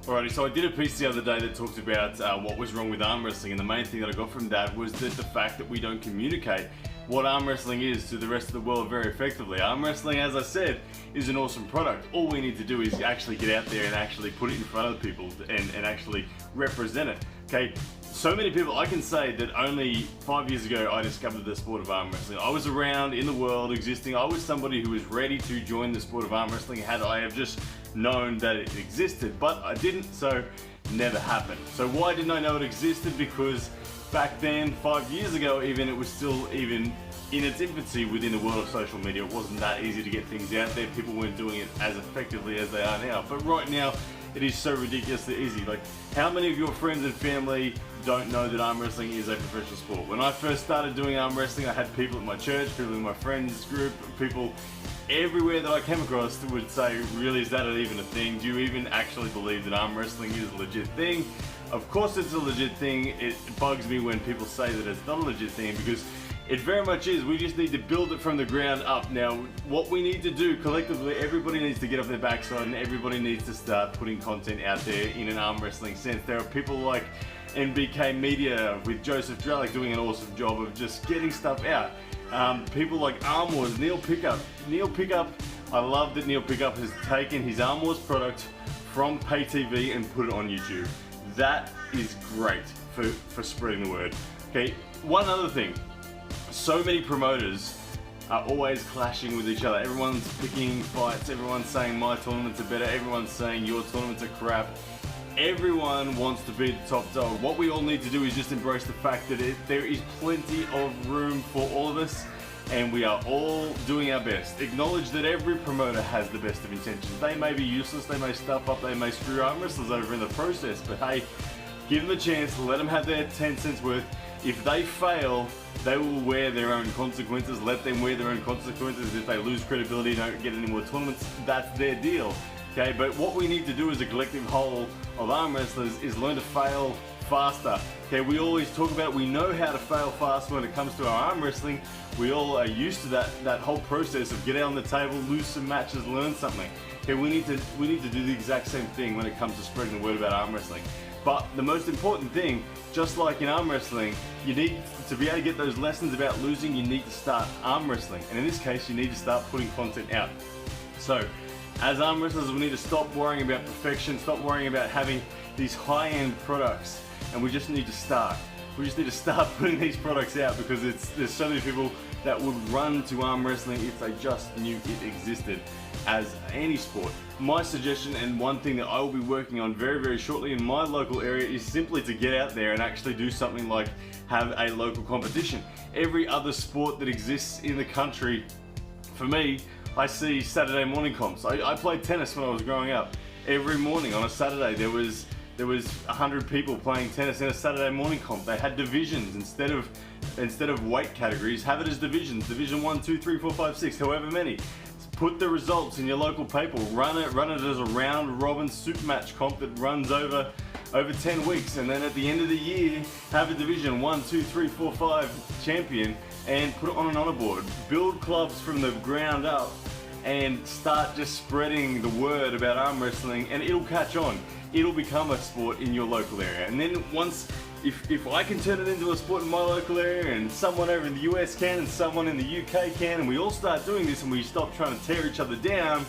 Alrighty, so I did a piece the other day that talked about what was wrong with arm wrestling, and the main thing that I got from that was that the fact that we don't communicate what arm wrestling is to the rest of the world very effectively. Arm wrestling, as I said, is an awesome product. All we need to do is actually get out there and actually put it in front of people and actually represent it. Okay, so many people, I can say that only 5 years ago I discovered the sport of arm wrestling. I was around in the world existing. I was somebody who was ready to join the sport of arm wrestling had I have just known that it existed, but I didn't, so never happened. So why didn't I know it existed? Because back then, 5 years ago even, it was still even in its infancy within the world of social media. It wasn't that easy to get things out there. People weren't doing it as effectively as they are now. But right now, it is so ridiculously easy. Like, how many of your friends and family don't know that arm wrestling is a professional sport? When I first started doing arm wrestling, I had people at my church, people in my friends group, people everywhere that I came across would say, really, is that even a thing? Do you even actually believe that arm wrestling is a legit thing? Of course it's a legit thing. It bugs me when people say that it's not a legit thing, because it very much is. We just need to build it from the ground up. Now, what we need to do collectively, everybody needs to get off their backside and everybody needs to start putting content out there in an arm wrestling sense. There are people like NBK Media with Joseph Drellick doing an awesome job of just getting stuff out. People like Arm Wars, Neil Pickup. I love that Neil Pickup has taken his Arm Wars product from pay TV and put it on YouTube. That is great for spreading the word. Okay, one other thing. So many promoters are always clashing with each other. Everyone's picking fights, everyone's saying my tournaments are better, everyone's saying your tournaments are crap. Everyone wants to be the top dog. What we all need to do is just embrace the fact that there is plenty of room for all of us, and we are all doing our best. Acknowledge that every promoter has the best of intentions. They may be useless, they may stuff up, they may screw arm wrestlers over in the process, but hey, give them a chance, let them have their 10 cents worth. If they fail, they will wear their own consequences. Let them wear their own consequences. If they lose credibility, don't get any more tournaments, that's their deal. Okay, but what we need to do as a collective whole of arm wrestlers is learn to fail faster. Okay, we always talk about it. We know how to fail fast when it comes to our arm wrestling. We all are used to that whole process of get out on the table, lose some matches, learn something. Okay, we need to do the exact same thing when it comes to spreading the word about arm wrestling. But the most important thing, just like in arm wrestling, you need to be able to get those lessons about losing, you need to start arm wrestling. And in this case, you need to start putting content out. So, as arm wrestlers, we need to stop worrying about perfection, stop worrying about having these high-end products, and we just need to start. We just need to start putting these products out, because there's so many people that would run to arm wrestling if they just knew it existed as any sport. My suggestion, and one thing that I will be working on very, very shortly in my local area, is simply to get out there and actually do something like have a local competition. Every other sport that exists in the country, for me, I see Saturday morning comps. I played tennis when I was growing up. Every morning on a Saturday there was 100 people playing tennis in a Saturday morning comp. They had divisions instead of weight categories. Have it as divisions. Division 1, 2, 3, 4, 5, 6, however many. Put the results in your local paper. Run it as a round robin super match comp that runs over 10 weeks, and then at the end of the year have a division 1, 2, 3, 4, 5 champion and put it on an honor board. Build clubs from the ground up and start just spreading the word about arm wrestling, and it'll catch on. It'll become a sport in your local area. And then once, if I can turn it into a sport in my local area, and someone over in the US can, and someone in the UK can, and we all start doing this and we stop trying to tear each other down,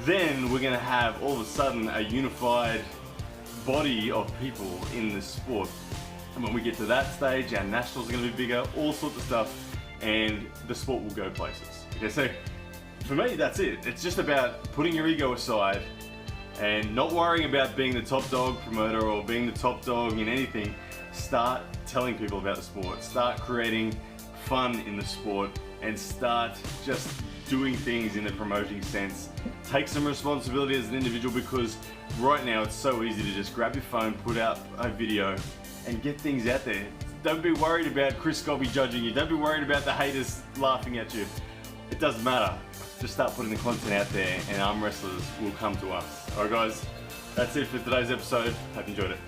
then we're gonna have all of a sudden a unified body of people in this sport. And when we get to that stage, our nationals are gonna be bigger, all sorts of stuff, and the sport will go places. Okay, so for me, that's it. It's just about putting your ego aside and not worrying about being the top dog promoter or being the top dog in anything. Start telling people about the sport, start creating fun in the sport, and start just doing things in the promoting sense. Take some responsibility as an individual, because right now it's so easy to just grab your phone, put out a video, and get things out there. Don't be worried about Chris Scobie judging you. Don't be worried about the haters laughing at you. It doesn't matter. Just start putting the content out there and arm wrestlers will come to us. Alright guys, that's it for today's episode. Hope you enjoyed it.